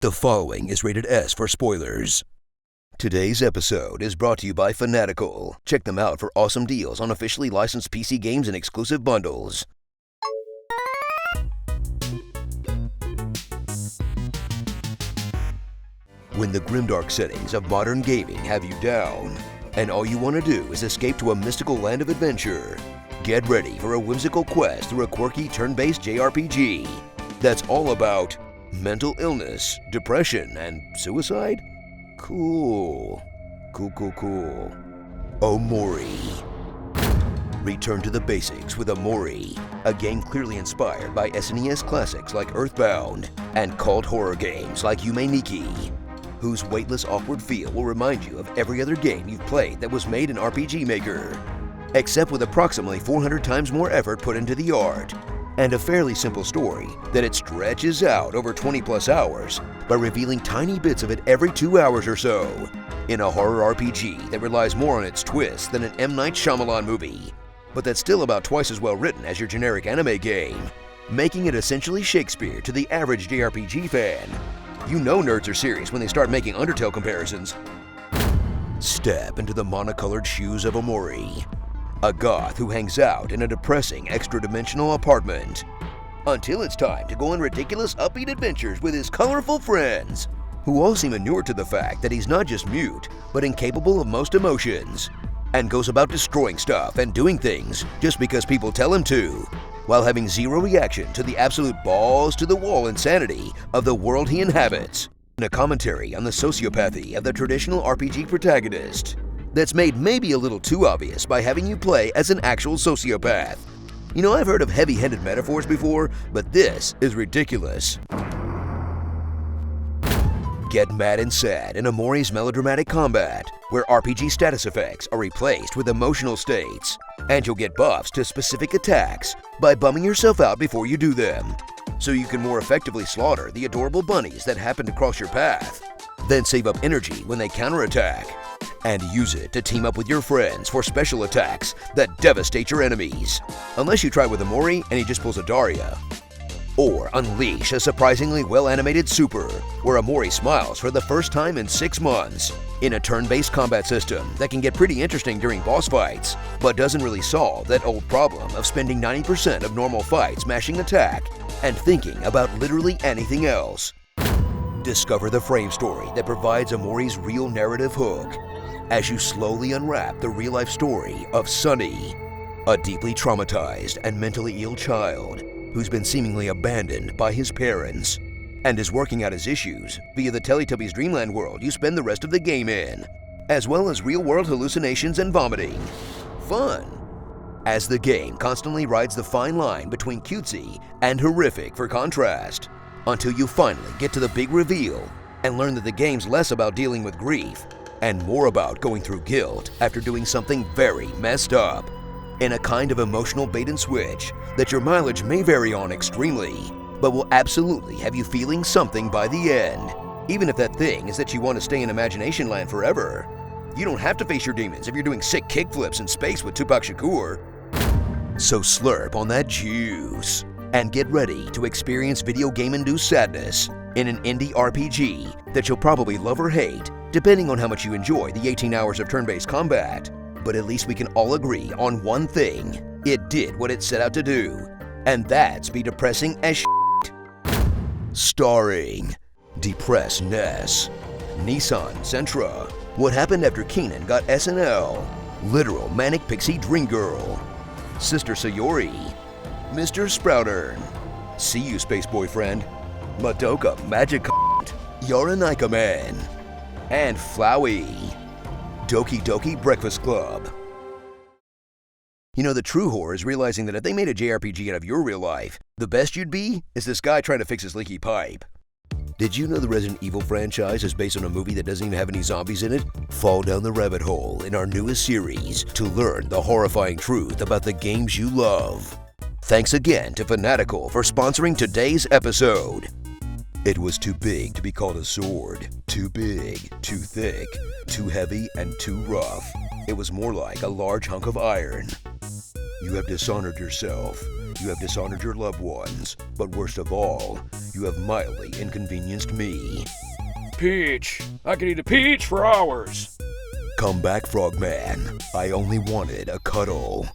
The following is rated S for spoilers. Today's episode is brought to you by Fanatical. Check them out for awesome deals on officially licensed PC games and exclusive bundles. When the grimdark settings of modern gaming have you down, and all you want to do is escape to a mystical land of adventure, get ready for a whimsical quest through a quirky turn-based JRPG that's all about mental illness, depression, and suicide? Cool. Omori. Return to the basics with Amore, a game clearly inspired by SNES classics like Earthbound and cult horror games like Yume Nikki, whose weightless, awkward feel will remind you of every other game you've played that was made in RPG Maker, except with approximately 400 times more effort put into the art, and a fairly simple story that it stretches out over 20 plus hours by revealing tiny bits of it every 2 hours or so, in a horror RPG that relies more on its twists than an M. Night Shyamalan movie, but that's still about twice as well written as your generic anime game, making it essentially Shakespeare to the average JRPG fan. You know nerds are serious when they start making Undertale comparisons. Step into the monocolored shoes of Omori, a goth who hangs out in a depressing extra-dimensional apartment, until it's time to go on ridiculous upbeat adventures with his colorful friends, who all seem inured to the fact that he's not just mute, but incapable of most emotions, and goes about destroying stuff and doing things just because people tell him to, while having zero reaction to the absolute balls-to-the-wall insanity of the world he inhabits, in a commentary on the sociopathy of the traditional RPG protagonist that's made maybe a little too obvious by having you play as an actual sociopath. You know, I've heard of heavy-handed metaphors before, but this is ridiculous. Get mad and sad in Amore's melodramatic combat, where RPG status effects are replaced with emotional states, and you'll get buffs to specific attacks by bumming yourself out before you do them, so you can more effectively slaughter the adorable bunnies that happen to cross your path, then save up energy when they counterattack, and use it to team up with your friends for special attacks that devastate your enemies, unless you try with Omori and he just pulls a Daria. Or unleash a surprisingly well-animated super, where Amore smiles for the first time in 6 months, in a turn-based combat system that can get pretty interesting during boss fights, but doesn't really solve that old problem of spending 90% of normal fights mashing attack and thinking about literally anything else. Discover the frame story that provides Amore's real narrative hook, as you slowly unwrap the real-life story of Sunny, a deeply traumatized and mentally ill child who's been seemingly abandoned by his parents, and is working out his issues via the Teletubbies Dreamland world you spend the rest of the game in, as well as real-world hallucinations and vomiting. Fun! As the game constantly rides the fine line between cutesy and horrific for contrast, until you finally get to the big reveal and learn that the game's less about dealing with grief and more about going through guilt after doing something very messed up, in a kind of emotional bait and switch that your mileage may vary on extremely, but will absolutely have you feeling something by the end, even if that thing is that you want to stay in imagination land forever. You don't have to face your demons if you're doing sick kickflips in space with Tupac Shakur. So slurp on that juice and get ready to experience video game-induced sadness in an indie RPG that you'll probably love or hate, depending on how much you enjoy the 18 hours of turn-based combat. But at least we can all agree on one thing: it did what it set out to do, and that's be depressing as shit. Starring Depressed Ness, Nissan Sentra, What Happened After Keenan Got SNL, Literal Manic Pixie Dream Girl, Sister Sayori, Mr. Sproutern, See You Space Boyfriend, Madoka Magic Yoranaika Man, and Flowey, Doki Doki Breakfast Club. You know, the true horror is realizing that if they made a JRPG out of your real life, the best you'd be is this guy trying to fix his leaky pipe. Did you know the Resident Evil franchise is based on a movie that doesn't even have any zombies in it? Fall down the rabbit hole in our newest series to learn the horrifying truth about the games you love. Thanks again to Fanatical for sponsoring today's episode. It was too big to be called a sword, too big, too thick, too heavy, and too rough. It was more like a large hunk of iron. You have dishonored yourself. You have dishonored your loved ones. But worst of all, you you have mildly inconvenienced me. Peach. I could eat a peach for hours. Come back, Frogman. I only wanted a cuddle.